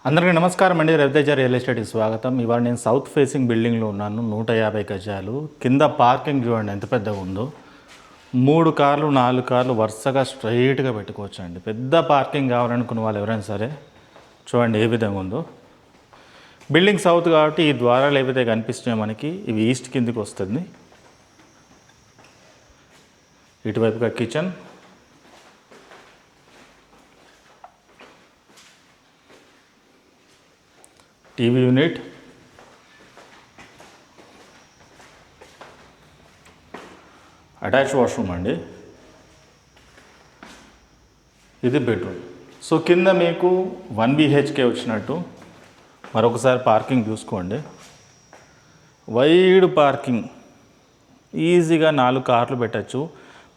అందరికీ నమస్కారం అండి. రవితేజ రియల్ ఎస్టేట్కి స్వాగతం. ఇవాళ నేను సౌత్ ఫేసింగ్ బిల్డింగ్లో ఉన్నాను. 150 గజాలు కింద పార్కింగ్ చూడండి ఎంత పెద్దగా ఉందో. 3 కార్లు 4 కార్లు వరుసగా స్ట్రైట్గా పెట్టుకోవచ్చు అండి. పెద్ద పార్కింగ్ కావాలనుకున్న వాళ్ళు ఎవరైనా సరే చూడండి ఏ విధంగా ఉందో. బిల్డింగ్ సౌత్ కాబట్టి ఈ ద్వారాలు ఏవైతే కనిపిస్తున్నాయో మనకి ఇవి ఈస్ట్ కిందికి వస్తుంది. ఇటువైపుగా kitchen, TV unit, attach washroom అండి. ఇది బెడ్రూమ్. సో కింద మీకు 1 BHK వచ్చినట్టు. మరొకసారి పార్కింగ్ చూసుకోండి. వైడ్ పార్కింగ్, ఈజీగా 4 కార్లు పెట్టచ్చు.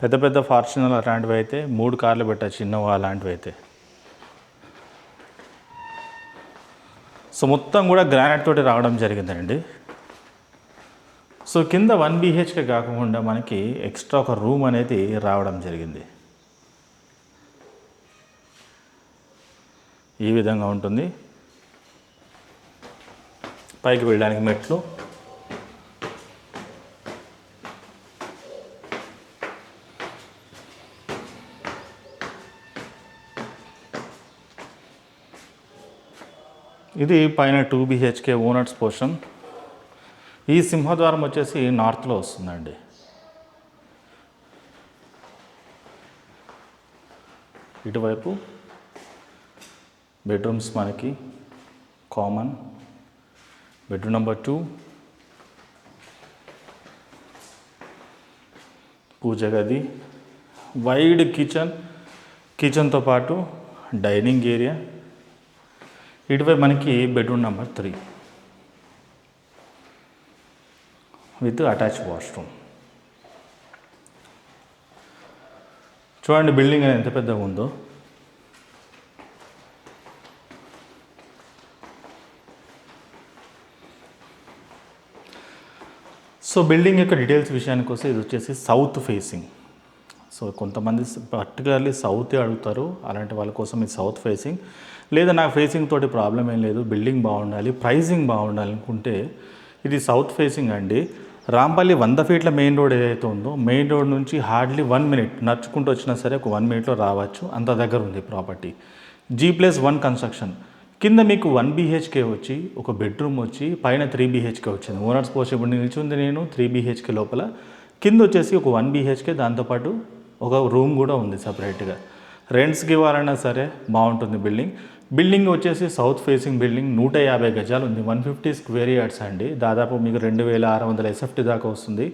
పెద్ద పెద్ద ఫార్చునర్ అలాంటివి అయితే 3 కార్లు పెట్టచ్చు, ఇన్నోవా అలాంటివి అయితే. సో మొత్తం కూడా గ్రానైట్ తోటి రావడం జరిగిందండి. సో కింద 1 BHK కాకుండా మనకి ఎక్స్ట్రా ఒక రూమ్ అనేది రావడం జరిగింది. ఈ విధంగా ఉంటుంది. పైకి వెళ్ళడానికి మెట్లు, ఇది పైన 2 BHK ఓనర్స్ పోర్షన్. ఈ సింహద్వారం వచ్చేసి నార్త్లో వస్తుందండి. ఇటువైపు బెడ్రూమ్స్ మనకి కామన్. బెడ్రూమ్ నెంబర్ 2, పూజ గది, వైడ్ కిచెన్, కిచెన్తో పాటు డైనింగ్ ఏరియా. ఇటువైపు మనకి bedroom number 3 with attach washroom. చూడండి బిల్డింగ్ అనేది ఎంత పెద్దగా ఉందో. సో బిల్డింగ్ యొక్క డీటెయిల్స్ విషయానికి వస్తే ఇది వచ్చేసి సౌత్ ఫేసింగ్. సో కొంతమంది పర్టికులర్లీ సౌతే అడుగుతారు, అలాంటి వాళ్ళ కోసం ఇది సౌత్ ఫేసింగ్. లేదా నాకు ఫేసింగ్ తోటి ప్రాబ్లం ఏం లేదు, బిల్డింగ్ బాగుండాలి, ప్రైజింగ్ బాగుండాలి అనుకుంటే ఇది సౌత్ ఫేసింగ్ అండి. రాంపల్లి 100 ఫీట్ల మెయిన్ రోడ్ ఏదైతే ఉందో, మెయిన్ రోడ్ నుంచి హార్డ్లీ 1 minute నడుచుకుంటూ వచ్చినా సరే ఒక 1 minuteలో రావచ్చు, అంత దగ్గర ఉంది ప్రాపర్టీ. G+1 construction. కింద మీకు 1 BHK వచ్చి ఒక బెడ్రూమ్ వచ్చి పైన 3 BHK వచ్చింది. ఓనర్స్ పోస్ట్ ఇప్పుడు నిలిచింది నేను 3 BHK లోపల. కింద వచ్చేసి ఒక 1 BHK, దాంతోపాటు ఒక రూమ్ కూడా ఉంది సపరేట్గా. రెంట్స్కి ఇవ్వాలన్నా సరే బాగుంటుంది బిల్డింగ్. బిల్డింగ్ వచ్చేసి సౌత్ ఫేసింగ్ బిల్డింగ్, 150 గజాలు ఉంది, 150 స్క్వేర్ యార్డ్స్ అండి. దాదాపు మీకు 2600 SFT దాకా వస్తుంది.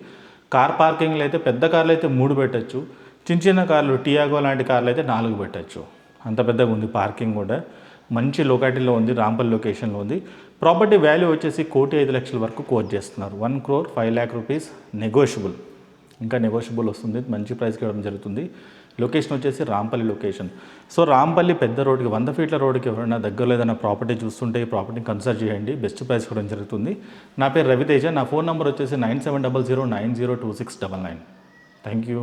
కార్ పార్కింగ్లో అయితే పెద్ద కార్లు అయితే 3 పెట్టచ్చు, చిన్న చిన్న కార్లు టియాగో లాంటి కార్లు అయితే 4 పెట్టచ్చు. అంత పెద్దగా ఉంది పార్కింగ్ కూడా. మంచి లొకాలిటీలో ఉంది, రాంపల్లి లొకేషన్లో ఉంది. ప్రాపర్టీ వాల్యూ వచ్చేసి 1,05,00,000 వరకు కోట్ చేస్తున్నారు. 1,05,00,000 రూపీస్ నెగోషియబుల్, ఇంకా నెగోషియబుల్ వస్తుంది, మంచి ప్రైస్కి ఇవ్వడం జరుగుతుంది. లొకేషన్ వచ్చేసి రాంపల్లి లొకేషన్. సో రాంపల్లి పెద్ద రోడ్కి 100 ఫీట్ల రోడ్కి ఎవరైనా దగ్గరలో ఏదైనా ప్రాపర్టీ చూస్తుంటే ఈ ప్రాపర్టీని కన్సల్ట్ చేయండి, బెస్ట్ ప్రైస్ ఇవ్వడం జరుగుతుంది. నా పేరు రవితేజ. నా ఫోన్ నెంబర్ వచ్చేసి 9700902699. Thank you.